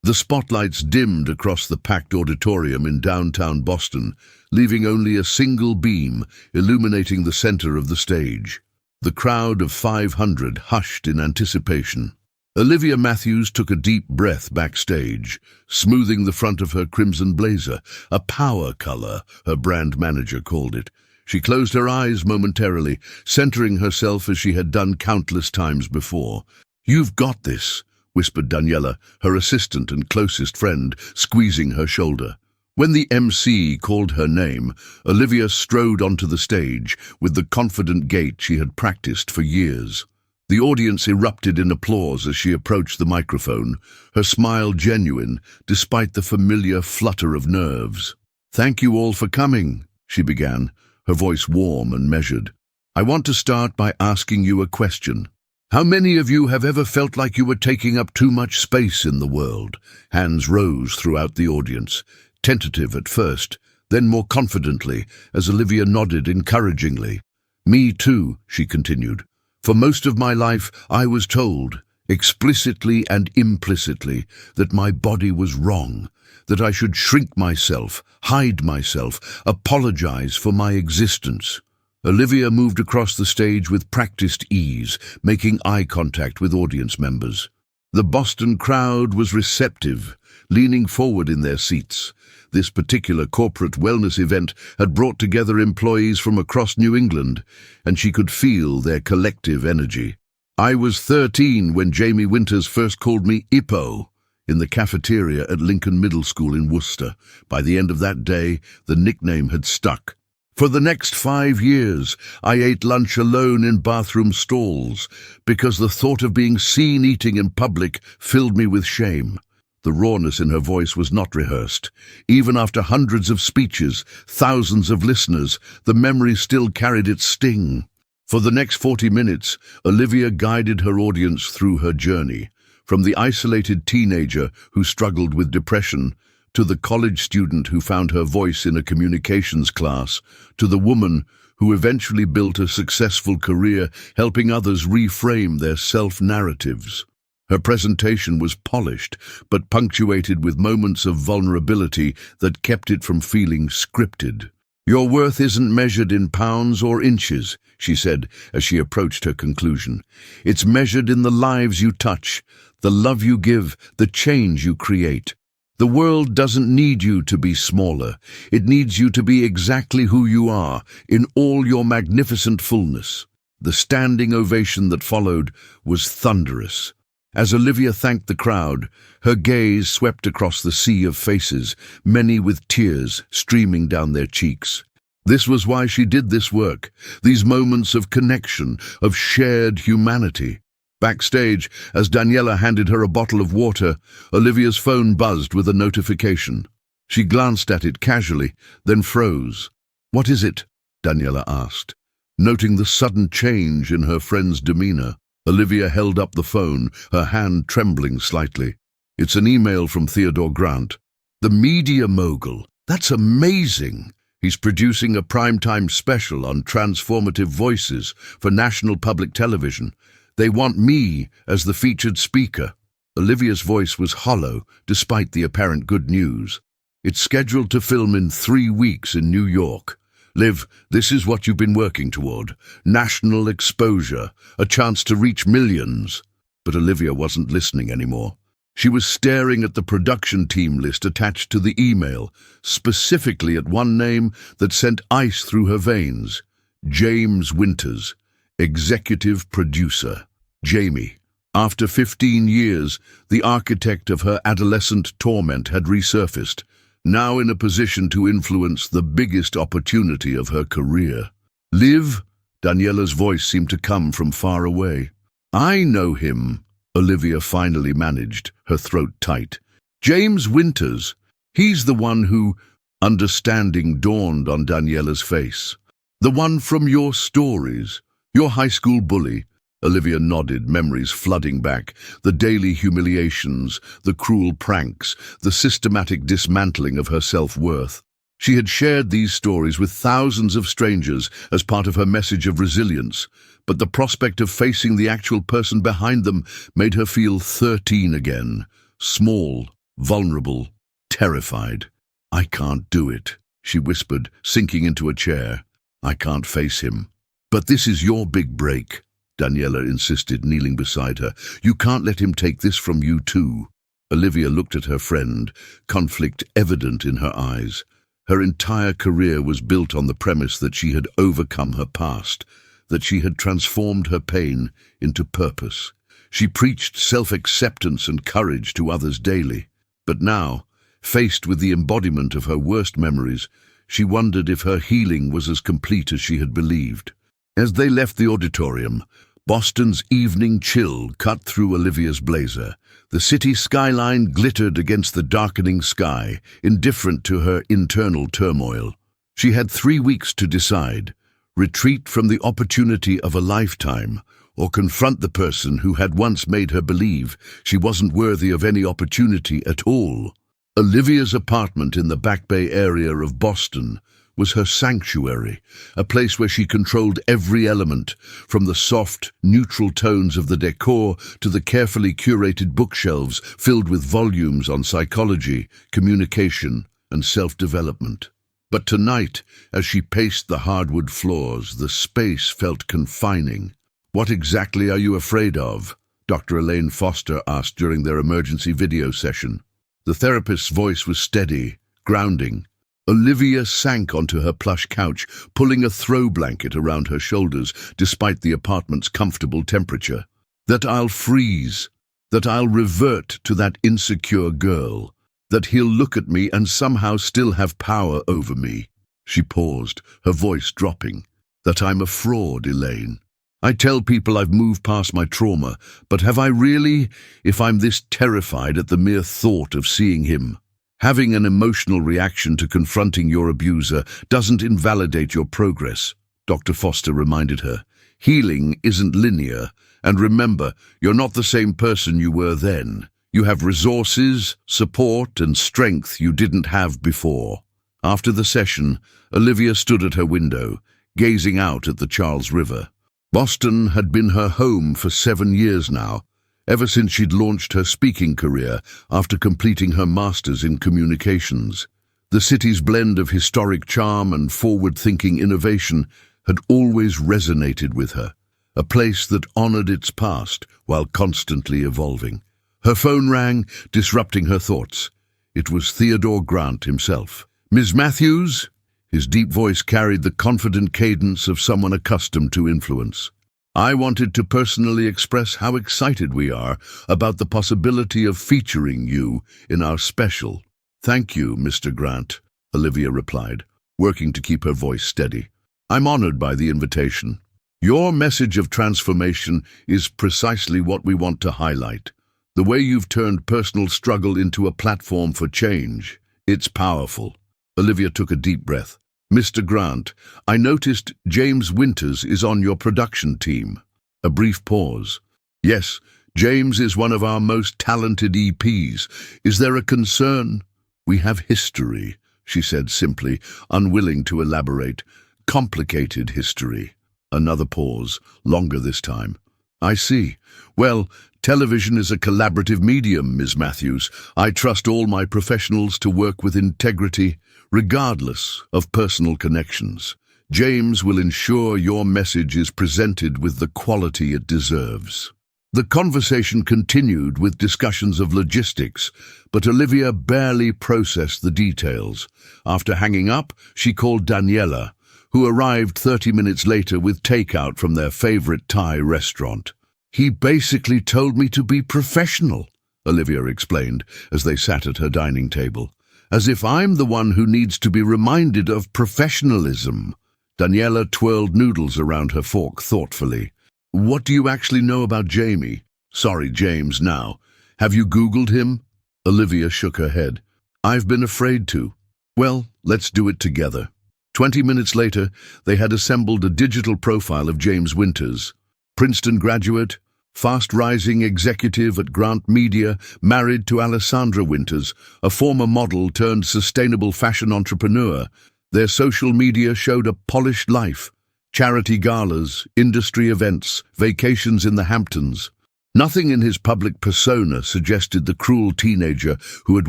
The spotlights dimmed across the packed auditorium in downtown Boston, leaving only a single beam illuminating the center of the stage. The crowd of 500 hushed in anticipation. Olivia Matthews took a deep breath backstage, smoothing the front of her crimson blazer, a power color, her brand manager called it. She closed her eyes momentarily, centering herself as she had done countless times before. "You've got this," whispered Daniela, her assistant and closest friend, squeezing her shoulder. When the MC called her name, Olivia strode onto the stage with the confident gait she had practiced for years. The audience erupted in applause as she approached the microphone, her smile genuine despite the familiar flutter of nerves. "Thank you all for coming," she began, her voice warm and measured. "I want to start by asking you a question. How many of you have ever felt like you were taking up too much space in the world?" Hands rose throughout the audience, tentative at first, then more confidently, as Olivia nodded encouragingly. "Me too," she continued. "For most of my life, I was told, explicitly and implicitly, that my body was wrong, that I should shrink myself, hide myself, apologize for my existence." Olivia moved across the stage with practiced ease, making eye contact with audience members. The Boston crowd was receptive, leaning forward in their seats. This particular corporate wellness event had brought together employees from across New England, and she could feel their collective energy. "I was 13 when Jamie Winters first called me Ippo in the cafeteria at Lincoln Middle School in Worcester. By the end of that day, the nickname had stuck. For the next 5 years, I ate lunch alone in bathroom stalls because the thought of being seen eating in public filled me with shame." The rawness in her voice was not rehearsed. Even after hundreds of speeches, thousands of listeners, the memory still carried its sting. For the next 40 minutes, Olivia guided her audience through her journey, from the isolated teenager who struggled with depression, to the college student who found her voice in a communications class, to the woman who eventually built a successful career helping others reframe their self-narratives. Her presentation was polished, but punctuated with moments of vulnerability that kept it from feeling scripted. "Your worth isn't measured in pounds or inches," she said as she approached her conclusion. "It's measured in the lives you touch, the love you give, the change you create. The world doesn't need you to be smaller. It needs you to be exactly who you are, in all your magnificent fullness." The standing ovation that followed was thunderous. As Olivia thanked the crowd, her gaze swept across the sea of faces, many with tears streaming down their cheeks. This was why she did this work, these moments of connection, of shared humanity. Backstage, as Daniela handed her a bottle of water, Olivia's phone buzzed with a notification. She glanced at it casually, then froze. "What is it?" Daniela asked. Noting the sudden change in her friend's demeanor, Olivia held up the phone, her hand trembling slightly. "It's an email from Theodore Grant. The media mogul. That's amazing. He's producing a primetime special on transformative voices for national public television. They want me as the featured speaker." Olivia's voice was hollow, despite the apparent good news. "It's scheduled to film in 3 weeks in New York. Liv, this is what you've been working toward. National exposure, a chance to reach millions." But Olivia wasn't listening anymore. She was staring at the production team list attached to the email, specifically at one name that sent ice through her veins. James Winters, executive producer. Jamie. After 15 years, the architect of her adolescent torment had resurfaced, now in a position to influence the biggest opportunity of her career. "Liv?" Daniela's voice seemed to come from far away. "I know him," Olivia finally managed, her throat tight. "James Winters. He's the one who—" Understanding dawned on Daniela's face. "The one from your stories. Your high school bully." Olivia nodded, memories flooding back. The daily humiliations, the cruel pranks, the systematic dismantling of her self-worth. She had shared these stories with thousands of strangers as part of her message of resilience, but the prospect of facing the actual person behind them made her feel 13 again, small, vulnerable, terrified. "I can't do it," she whispered, sinking into a chair. "I can't face him." "But this is your big break," Daniela insisted, kneeling beside her. "You can't let him take this from you too." Olivia looked at her friend, conflict evident in her eyes. Her entire career was built on the premise that she had overcome her past, that she had transformed her pain into purpose. She preached self-acceptance and courage to others daily. But now, faced with the embodiment of her worst memories, she wondered if her healing was as complete as she had believed. As they left the auditorium, Boston's evening chill cut through Olivia's blazer. The city skyline glittered against the darkening sky, indifferent to her internal turmoil. She had 3 weeks to decide: retreat from the opportunity of a lifetime, or confront the person who had once made her believe she wasn't worthy of any opportunity at all. Olivia's apartment in the Back Bay area of Boston was her sanctuary, a place where she controlled every element, from the soft, neutral tones of the decor to the carefully curated bookshelves filled with volumes on psychology, communication, and self-development. But tonight, as she paced the hardwood floors, the space felt confining. "What exactly are you afraid of?" Dr. Elaine Foster asked during their emergency video session. The therapist's voice was steady, grounding. Olivia sank onto her plush couch, pulling a throw blanket around her shoulders despite the apartment's comfortable temperature. "That I'll freeze, that I'll revert to that insecure girl, that he'll look at me and somehow still have power over me." She paused, her voice dropping. "That I'm a fraud, Elaine. I tell people I've moved past my trauma, but have I really, if I'm this terrified at the mere thought of seeing him? Having an emotional reaction to confronting your abuser doesn't invalidate your progress," Dr. Foster reminded her. "Healing isn't linear, and remember, you're not the same person you were then. You have resources, support, and strength you didn't have before." After the session, Olivia stood at her window, gazing out at the Charles River. Boston had been her home for 7 years now, ever since she'd launched her speaking career after completing her master's in communications. The city's blend of historic charm and forward-thinking innovation had always resonated with her, a place that honored its past while constantly evolving. Her phone rang, disrupting her thoughts. It was Theodore Grant himself. "Ms. Matthews?" His deep voice carried the confident cadence of someone accustomed to influence. "I wanted to personally express how excited we are about the possibility of featuring you in our special." "Thank you, Mr. Grant," Olivia replied, working to keep her voice steady. "I'm honored by the invitation. Your message of transformation is precisely what we want to highlight. The way you've turned personal struggle into a platform for change. It's powerful." Olivia took a deep breath. "Mr. Grant, I noticed James Winters is on your production team." A brief pause. "Yes, James is one of our most talented EPs. Is there a concern?" "We have history," she said simply, unwilling to elaborate. "Complicated history." Another pause, longer this time. "I see. Well, television is a collaborative medium, Ms. Matthews. I trust all my professionals to work with integrity, regardless of personal connections. James will ensure your message is presented with the quality it deserves." The conversation continued with discussions of logistics, but Olivia barely processed the details. After hanging up, she called Daniela, who arrived 30 minutes later with takeout from their favorite Thai restaurant. "He basically told me to be professional," Olivia explained as they sat at her dining table. "As if I'm the one who needs to be reminded of professionalism." Daniela twirled noodles around her fork thoughtfully. "What do you actually know about Jamie? Sorry, James now. Have you Googled him?" Olivia shook her head. "I've been afraid to." "Well, let's do it together." 20 minutes later, they had assembled a digital profile of James Winters. Princeton graduate, fast-rising executive at Grant Media, married to Alessandra Winters, a former model turned sustainable fashion entrepreneur. Their social media showed a polished life: charity galas, industry events, vacations in the Hamptons. Nothing in his public persona suggested the cruel teenager who had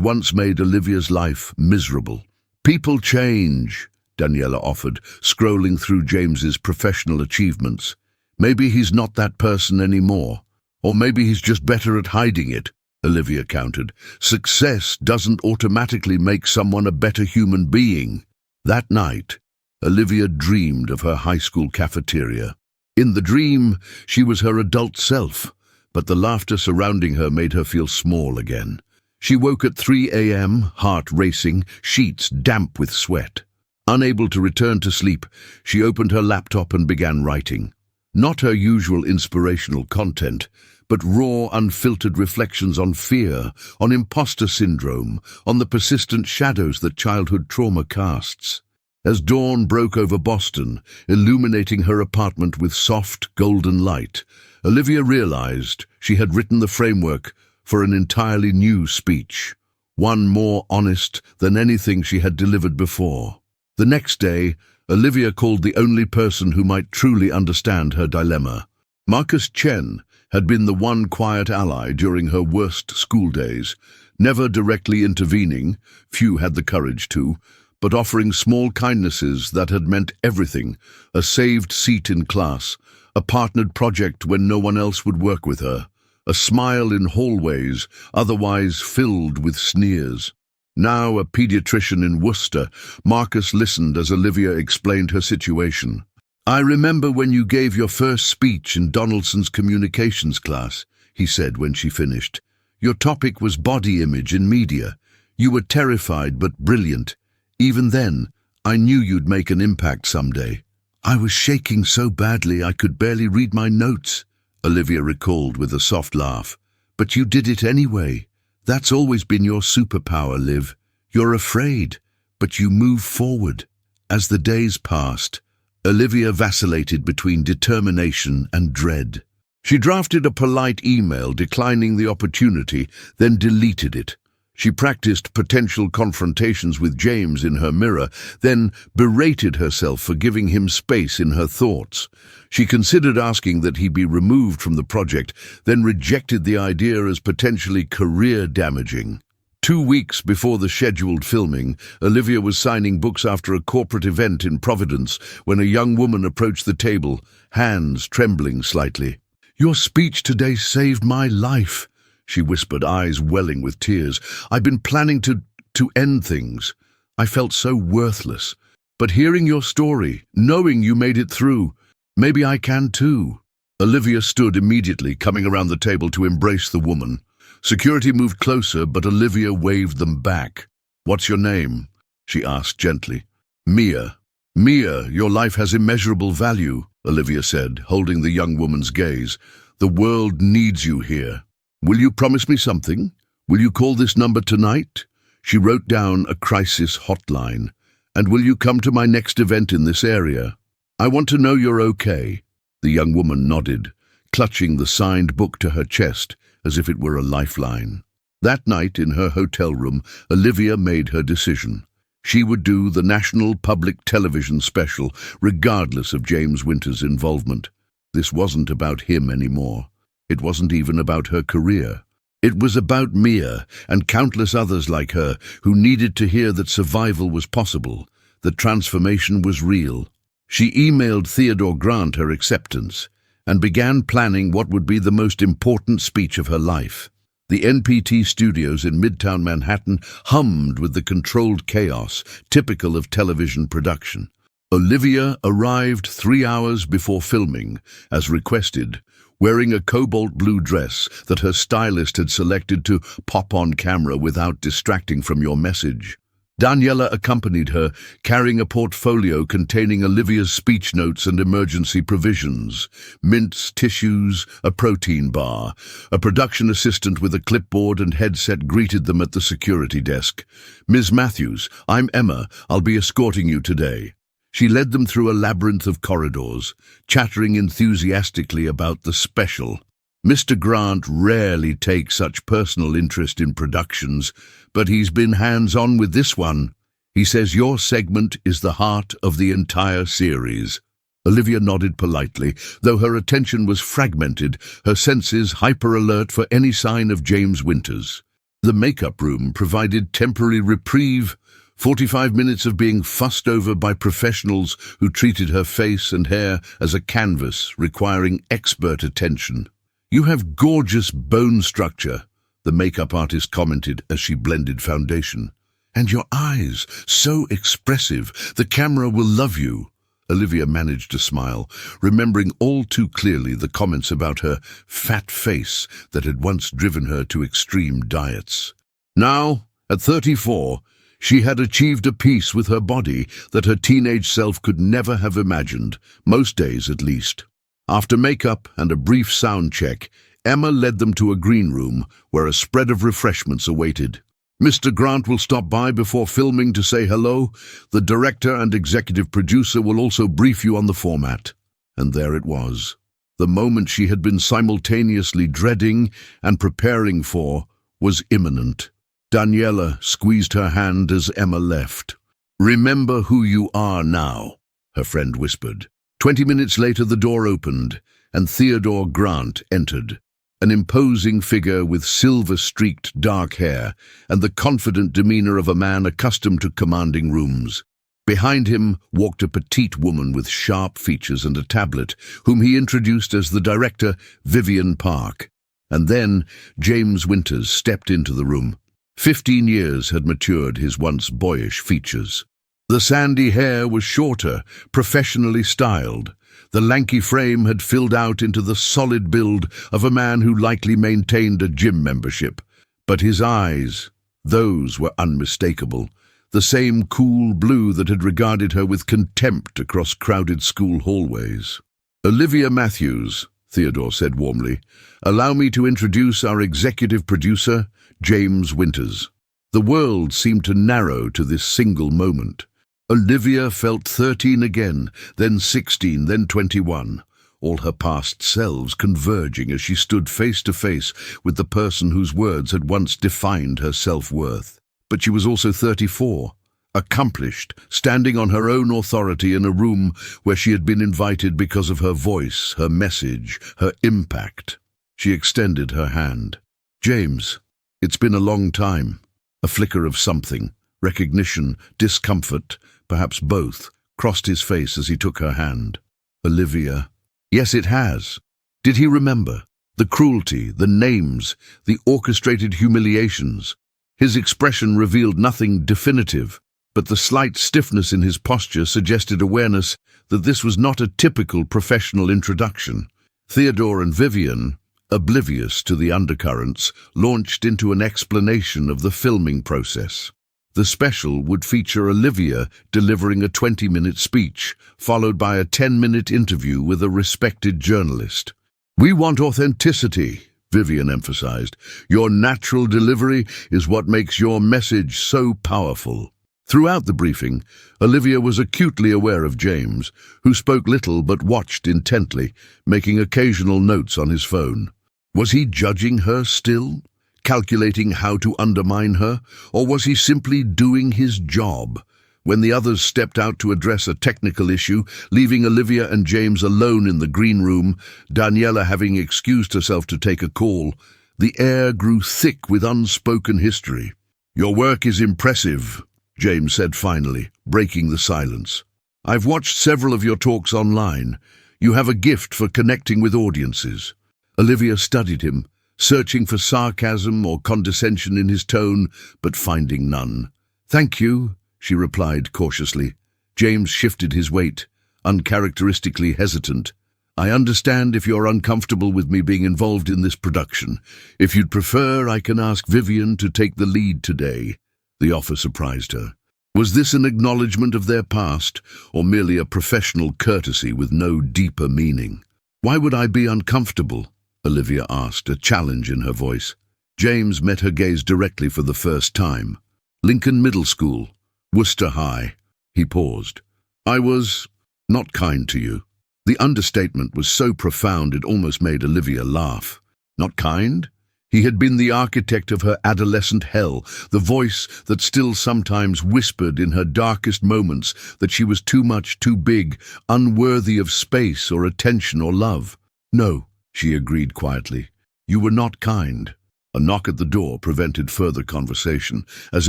once made Olivia's life miserable. "People change," Daniela offered, scrolling through James's professional achievements. "Maybe he's not that person anymore. Or maybe he's just better at hiding it," Olivia countered. "Success doesn't automatically make someone a better human being." That night, Olivia dreamed of her high school cafeteria. In the dream, she was her adult self, but the laughter surrounding her made her feel small again. She woke at 3 a.m., heart racing, sheets damp with sweat. Unable to return to sleep, she opened her laptop and began writing. Not her usual inspirational content, but raw, unfiltered reflections on fear, on imposter syndrome, on the persistent shadows that childhood trauma casts. As dawn broke over Boston, illuminating her apartment with soft, golden light, Olivia realized she had written the framework for an entirely new speech, one more honest than anything she had delivered before. The next day, Olivia called the only person who might truly understand her dilemma. Marcus Chen had been the one quiet ally during her worst school days, never directly intervening, few had the courage to, but offering small kindnesses that had meant everything: a saved seat in class, a partnered project when no one else would work with her, a smile in hallways otherwise filled with sneers. Now a pediatrician in Worcester, Marcus listened as Olivia explained her situation. "I remember when you gave your first speech in Donaldson's communications class," he said when she finished. "Your topic was body image in media. You were terrified but brilliant. Even then, I knew you'd make an impact someday." "I was shaking so badly I could barely read my notes," Olivia recalled with a soft laugh. "But you did it anyway. That's always been your superpower, Liv. You're afraid, but you move forward." As the days passed, Olivia vacillated between determination and dread. She drafted a polite email declining the opportunity, then deleted it. She practiced potential confrontations with James in her mirror, then berated herself for giving him space in her thoughts. She considered asking that he be removed from the project, then rejected the idea as potentially career-damaging. 2 weeks before the scheduled filming, Olivia was signing books after a corporate event in Providence when a young woman approached the table, hands trembling slightly. "Your speech today saved my life," she whispered, eyes welling with tears. "I've been planning to end things. I felt so worthless. But hearing your story, knowing you made it through, maybe I can too." Olivia stood immediately, coming around the table to embrace the woman. Security moved closer, but Olivia waved them back. "What's your name?" she asked gently. "Mia." "Mia, your life has immeasurable value," Olivia said, holding the young woman's gaze. "The world needs you here. Will you promise me something? Will you call this number tonight?" She wrote down a crisis hotline. "And will you come to my next event in this area? I want to know you're okay." The young woman nodded, clutching the signed book to her chest as if it were a lifeline. That night in her hotel room, Olivia made her decision. She would do the national public television special, regardless of James Winter's involvement. This wasn't about him anymore. It wasn't even about her career. It was about Mia and countless others like her who needed to hear that survival was possible, that transformation was real. She emailed Theodore Grant her acceptance and began planning what would be the most important speech of her life. The NPT studios in Midtown Manhattan hummed with the controlled chaos typical of television production. Olivia arrived 3 hours before filming, as requested, wearing a cobalt blue dress that her stylist had selected to pop on camera without distracting from your message. Daniela accompanied her, carrying a portfolio containing Olivia's speech notes and emergency provisions: mints, tissues, a protein bar. A production assistant with a clipboard and headset greeted them at the security desk. "Ms. Matthews, I'm Emma. I'll be escorting you today." She led them through a labyrinth of corridors, chattering enthusiastically about the special. Mr. Grant rarely takes such personal interest in productions, but he's been hands-on with this one. He says your segment is the heart of the entire series. Olivia nodded politely, though her attention was fragmented, her senses hyper-alert for any sign of James Winters. The makeup room provided temporary reprieve, 45 minutes of being fussed over by professionals who treated her face and hair as a canvas requiring expert attention. "You have gorgeous bone structure," the makeup artist commented as she blended foundation. "And your eyes, so expressive. The camera will love you." Olivia managed to smile, remembering all too clearly the comments about her fat face that had once driven her to extreme diets. Now, at 34, she had achieved a peace with her body that her teenage self could never have imagined, most days at least. After makeup and a brief sound check, Emma led them to a green room where a spread of refreshments awaited. "Mr. Grant will stop by before filming to say hello. The director and executive producer will also brief you on the format." And there it was. The moment she had been simultaneously dreading and preparing for was imminent. Daniela squeezed her hand as Emma left. "Remember who you are now," her friend whispered. 20 minutes later the door opened, and Theodore Grant entered. An imposing figure with silver-streaked dark hair and the confident demeanor of a man accustomed to commanding rooms. Behind him walked a petite woman with sharp features and a tablet, whom he introduced as the director, Vivian Park. And then James Winters stepped into the room. 15 years had matured his once boyish features. The sandy hair was shorter, professionally styled. The lanky frame had filled out into the solid build of a man who likely maintained a gym membership. But his eyes, those were unmistakable. The same cool blue that had regarded her with contempt across crowded school hallways. "Olivia Matthews," Theodore said warmly. "Allow me to introduce our executive producer, James Winters." The world seemed to narrow to this single moment. Olivia felt 13 again, then 16, then 21, all her past selves converging as she stood face to face with the person whose words had once defined her self-worth. But she was also 34, accomplished, standing on her own authority in a room where she had been invited because of her voice, her message, her impact. She extended her hand. "James, it's been a long time." A flicker of something, recognition, discomfort, perhaps both, crossed his face as he took her hand. "Olivia." Yes, it has. Did he remember? The cruelty, the names, the orchestrated humiliations. His expression revealed nothing definitive, but the slight stiffness in his posture suggested awareness that this was not a typical professional introduction. Theodore and Vivian, oblivious to the undercurrents, launched into an explanation of the filming process. The special would feature Olivia delivering a 20-minute speech, followed by a 10-minute interview with a respected journalist. "We want authenticity," Vivian emphasized. "Your natural delivery is what makes your message so powerful." Throughout the briefing, Olivia was acutely aware of James, who spoke little but watched intently, making occasional notes on his phone. Was he judging her still? Calculating how to undermine her, or was he simply doing his job? When the others stepped out to address a technical issue, leaving Olivia and James alone in the green room, Daniela having excused herself to take a call, the air grew thick with unspoken history. "Your work is impressive," James said finally, breaking the silence. "I've watched several of your talks online. You have a gift for connecting with audiences." Olivia studied him, searching for sarcasm or condescension in his tone, but finding none. "Thank you," she replied cautiously. James shifted his weight, uncharacteristically hesitant. "I understand if you're uncomfortable with me being involved in this production. If you'd prefer, I can ask Vivian to take the lead today." The offer surprised her. Was this an acknowledgement of their past, or merely a professional courtesy with no deeper meaning? "Why would I be uncomfortable?" Olivia asked, a challenge in her voice. James met her gaze directly for the first time. "Lincoln Middle School, Worcester High." He paused. "I was not kind to you." The understatement was so profound it almost made Olivia laugh. "Not kind?" He had been the architect of her adolescent hell, the voice that still sometimes whispered in her darkest moments that she was too much, too big, unworthy of space or attention or love. "No," she agreed quietly. "You were not kind." A knock at the door prevented further conversation as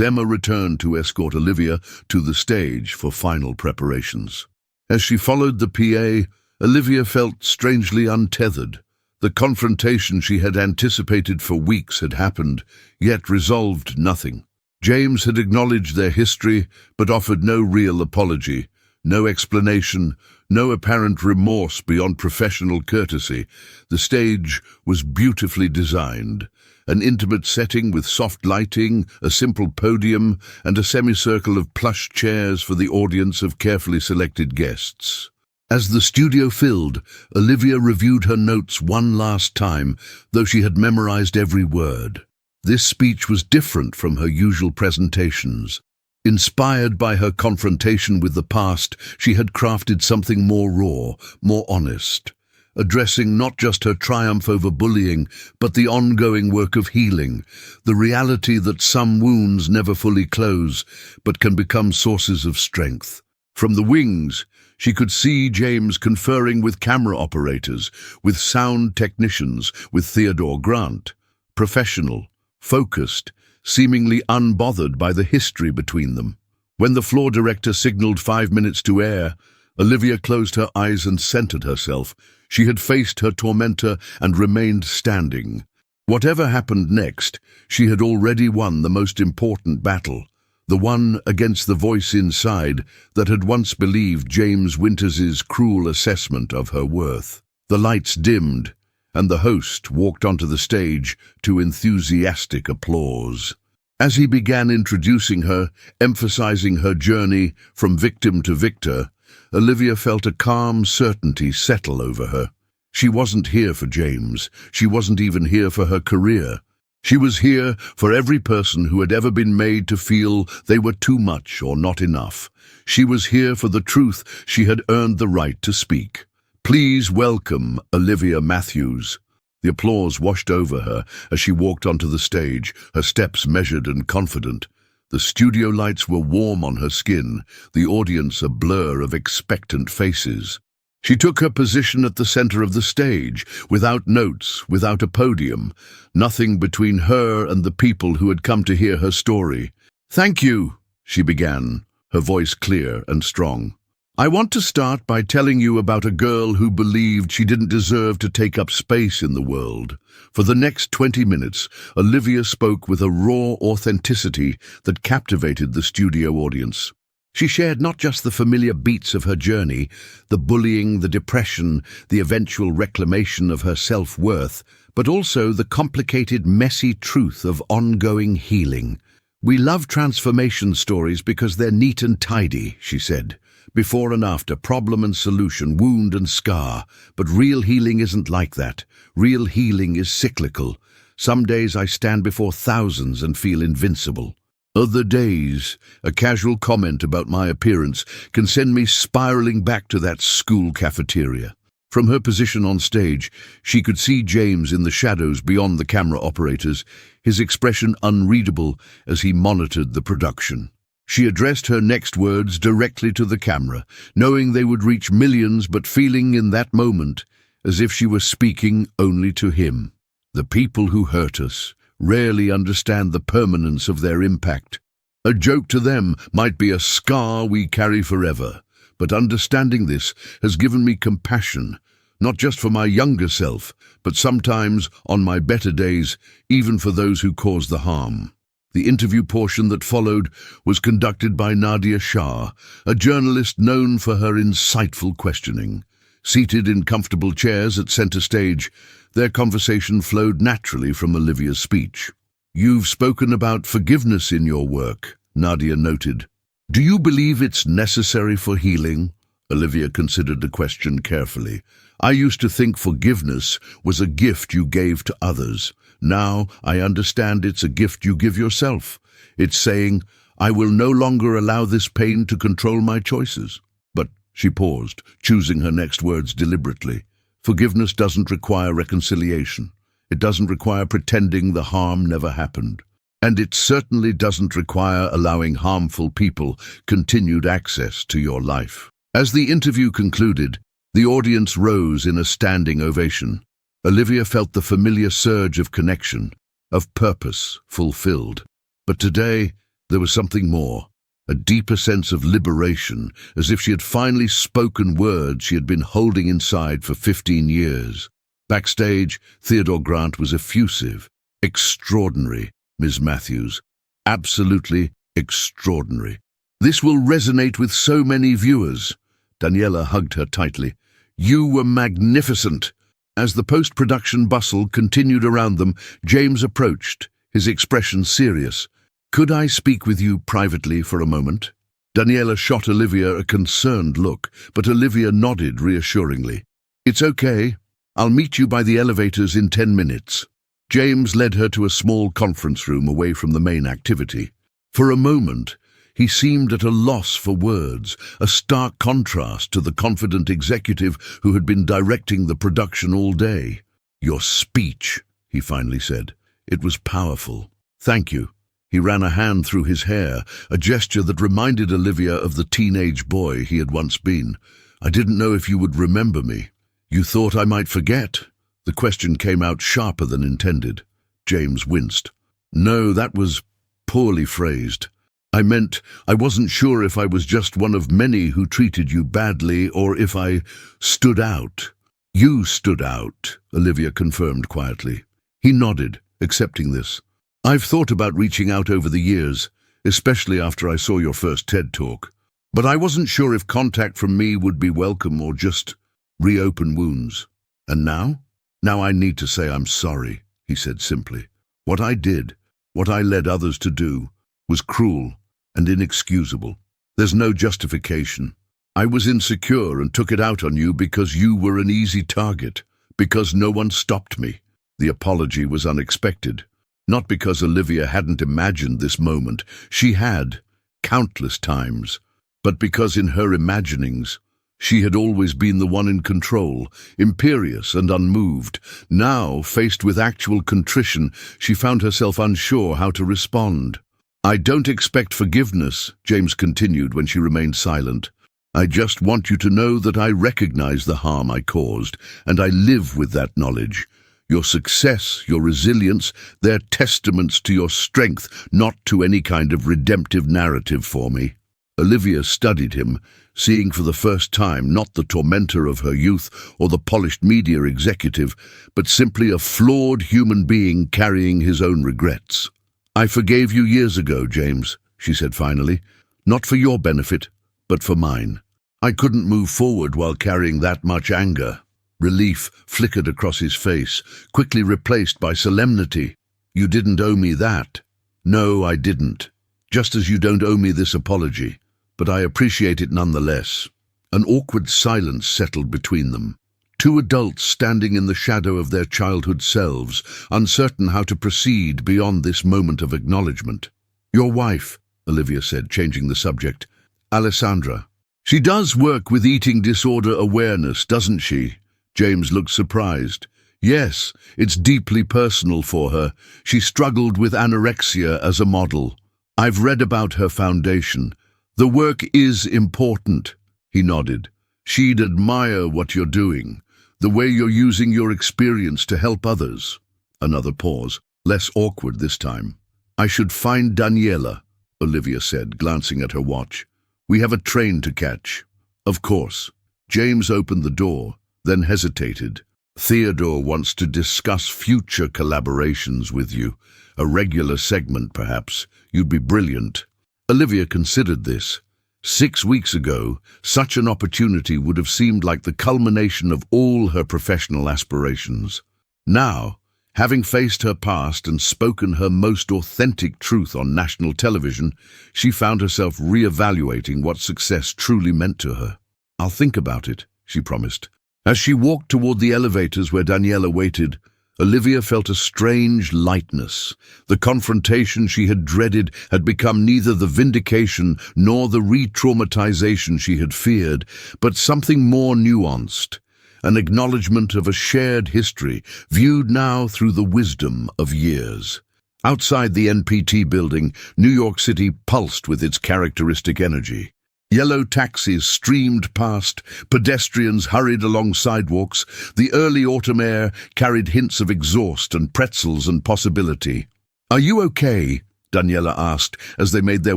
Emma returned to escort Olivia to the stage for final preparations. As she followed the PA, Olivia felt strangely untethered. The confrontation she had anticipated for weeks had happened, yet resolved nothing. James had acknowledged their history, but offered no real apology, no explanation, no apparent remorse beyond professional courtesy. The stage was beautifully designed. An intimate setting with soft lighting, a simple podium, and a semicircle of plush chairs for the audience of carefully selected guests. As the studio filled, Olivia reviewed her notes one last time, though she had memorized every word. This speech was different from her usual presentations. Inspired by her confrontation with the past, she had crafted something more raw, more honest, addressing not just her triumph over bullying, but the ongoing work of healing, the reality that some wounds never fully close, but can become sources of strength. From the wings, she could see James conferring with camera operators, with sound technicians, with Theodore Grant. Professional, focused, seemingly unbothered by the history between them. When the floor director signaled 5 minutes to air, Olivia closed her eyes and centered herself. She had faced her tormentor and remained standing. Whatever happened next, she had already won the most important battle, the one against the voice inside that had once believed James Winters's cruel assessment of her worth. The lights dimmed, and the host walked onto the stage to enthusiastic applause. As he began introducing her, emphasizing her journey from victim to victor, Olivia felt a calm certainty settle over her. She wasn't here for James. She wasn't even here for her career. She was here for every person who had ever been made to feel they were too much or not enough. She was here for the truth she had earned the right to speak. Please welcome Olivia Matthews. The applause washed over her as she walked onto the stage, her steps measured and confident. The studio lights were warm on her skin, the audience a blur of expectant faces. She took her position at the center of the stage, without notes, without a podium, nothing between her and the people who had come to hear her story. "Thank you," she began, her voice clear and strong. "I want to start by telling you about a girl who believed she didn't deserve to take up space in the world." For the next 20 minutes, Olivia spoke with a raw authenticity that captivated the studio audience. She shared not just the familiar beats of her journey, the bullying, the depression, the eventual reclamation of her self-worth, but also the complicated, messy truth of ongoing healing. "We love transformation stories because they're neat and tidy," she said. "Before and after, problem and solution, wound and scar. But real healing isn't like that. Real healing is cyclical. Some days I stand before thousands and feel invincible. Other days, a casual comment about my appearance can send me spiraling back to that school cafeteria." From her position on stage, she could see James in the shadows beyond the camera operators, his expression unreadable as he monitored the production. She addressed her next words directly to the camera, knowing they would reach millions, but feeling in that moment as if she were speaking only to him. "The people who hurt us rarely understand the permanence of their impact. A joke to them might be a scar we carry forever, but understanding this has given me compassion, not just for my younger self, but sometimes, on my better days, even for those who caused the harm." The interview portion that followed was conducted by Nadia Shah, a journalist known for her insightful questioning. Seated in comfortable chairs at center stage, their conversation flowed naturally from Olivia's speech. "You've spoken about forgiveness in your work," Nadia noted. "Do you believe it's necessary for healing?" Olivia considered the question carefully. "I used to think forgiveness was a gift you gave to others. Now I understand it's a gift you give yourself. It's saying, I will no longer allow this pain to control my choices." But she paused, choosing her next words deliberately. "Forgiveness doesn't require reconciliation. It doesn't require pretending the harm never happened. And it certainly doesn't require allowing harmful people continued access to your life. As the interview concluded, the audience rose in a standing ovation. Olivia felt the familiar surge of connection, of purpose fulfilled. But today, there was something more, a deeper sense of liberation, as if she had finally spoken words she had been holding inside for 15 years. Backstage, Theodore Grant was effusive. Extraordinary, Ms. Matthews. Absolutely extraordinary. This will resonate with so many viewers. Daniela hugged her tightly. You were magnificent. As the post-production bustle continued around them, James approached, his expression serious. Could I speak with you privately for a moment? Daniela shot Olivia a concerned look, but Olivia nodded reassuringly. It's okay. I'll meet you by the elevators in 10 minutes. James led her to a small conference room away from the main activity. For a moment, he seemed at a loss for words, a stark contrast to the confident executive who had been directing the production all day. Your speech, he finally said. It was powerful. Thank you. He ran a hand through his hair, a gesture that reminded Olivia of the teenage boy he had once been. I didn't know if you would remember me. You thought I might forget? The question came out sharper than intended. James winced. No, that was poorly phrased. I meant I wasn't sure if I was just one of many who treated you badly or if I stood out. You stood out, Olivia confirmed quietly. He nodded, accepting this. I've thought about reaching out over the years, especially after I saw your first TED Talk. But I wasn't sure if contact from me would be welcome or just reopen wounds. And now? Now I need to say I'm sorry, he said simply. What I did, what I led others to do, was cruel and inexcusable. There's no justification. I was insecure and took it out on you because you were an easy target, because no one stopped me. The apology was unexpected. Not because Olivia hadn't imagined this moment. She had, countless times. But because in her imaginings, she had always been the one in control, imperious and unmoved. Now, faced with actual contrition, she found herself unsure how to respond. I don't expect forgiveness, James continued when she remained silent. I just want you to know that I recognize the harm I caused, and I live with that knowledge. Your success, your resilience, they're testaments to your strength, not to any kind of redemptive narrative for me. Olivia studied him, seeing for the first time not the tormentor of her youth or the polished media executive, but simply a flawed human being carrying his own regrets. I forgave you years ago, James, she said finally, not for your benefit, but for mine. I couldn't move forward while carrying that much anger. Relief flickered across his face, quickly replaced by solemnity. You didn't owe me that. No, I didn't. Just as you don't owe me this apology. But I appreciate it nonetheless. An awkward silence settled between them. Two adults standing in the shadow of their childhood selves, uncertain how to proceed beyond this moment of acknowledgement. Your wife, Olivia said, changing the subject. Alessandra. She does work with eating disorder awareness, doesn't she? James looked surprised. Yes, it's deeply personal for her. She struggled with anorexia as a model. I've read about her foundation. The work is important, he nodded. She'd admire what you're doing, the way you're using your experience to help others. Another pause, less awkward this time. I should find Daniela, Olivia said, glancing at her watch. We have a train to catch. Of course. James opened the door, then hesitated. Theodore wants to discuss future collaborations with you. A regular segment, perhaps. You'd be brilliant. Olivia considered this. 6 weeks ago, such an opportunity would have seemed like the culmination of all her professional aspirations. Now, having faced her past and spoken her most authentic truth on national television, she found herself re-evaluating what success truly meant to her. I'll think about it, she promised. As she walked toward the elevators where Daniela waited, Olivia felt a strange lightness. The confrontation she had dreaded had become neither the vindication nor the re-traumatization she had feared, but something more nuanced. an acknowledgement of a shared history, viewed now through the wisdom of years. Outside the NPT building, New York City pulsed with its characteristic energy. Yellow taxis streamed past, pedestrians hurried along sidewalks, the early autumn air carried hints of exhaust and pretzels and possibility. "Are you okay?" Daniela asked as they made their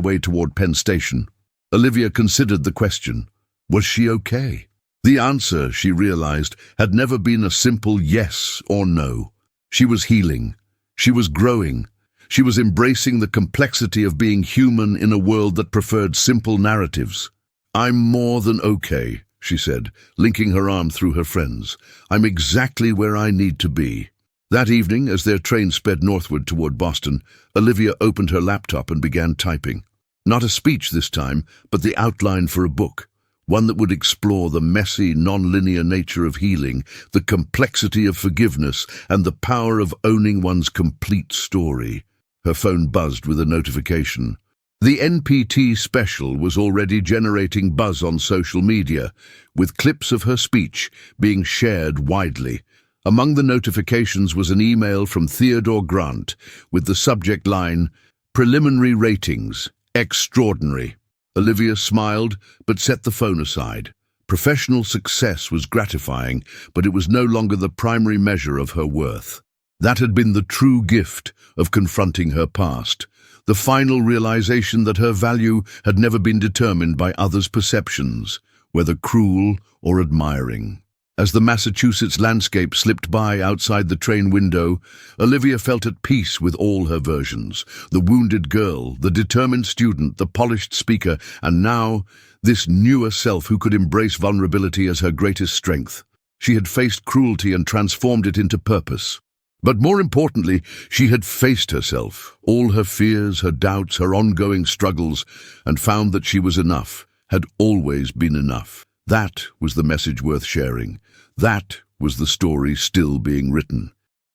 way toward Penn Station. Olivia considered the question. Was she okay? The answer, she realized, had never been a simple yes or no. She was healing. She was growing. She was embracing the complexity of being human in a world that preferred simple narratives. "I'm more than okay," she said, linking her arm through her friend's. "I'm exactly where I need to be." That evening, as their train sped northward toward Boston, Olivia opened her laptop and began typing. Not a speech this time, but the outline for a book. One that would explore the messy, non-linear nature of healing, the complexity of forgiveness, and the power of owning one's complete story. Her phone buzzed with a notification. The NPT special was already generating buzz on social media, with clips of her speech being shared widely. Among the notifications was an email from Theodore Grant with the subject line, "Preliminary ratings, extraordinary." Olivia smiled, but set the phone aside. Professional success was gratifying, but it was no longer the primary measure of her worth. That had been the true gift of confronting her past, the final realization that her value had never been determined by others' perceptions, whether cruel or admiring. As the Massachusetts landscape slipped by outside the train window, Olivia felt at peace with all her versions. The wounded girl, the determined student, the polished speaker, and now, this newer self who could embrace vulnerability as her greatest strength. She had faced cruelty and transformed it into purpose. But more importantly, she had faced herself, all her fears, her doubts, her ongoing struggles, and found that she was enough, had always been enough. That was the message worth sharing. That was the story still being written.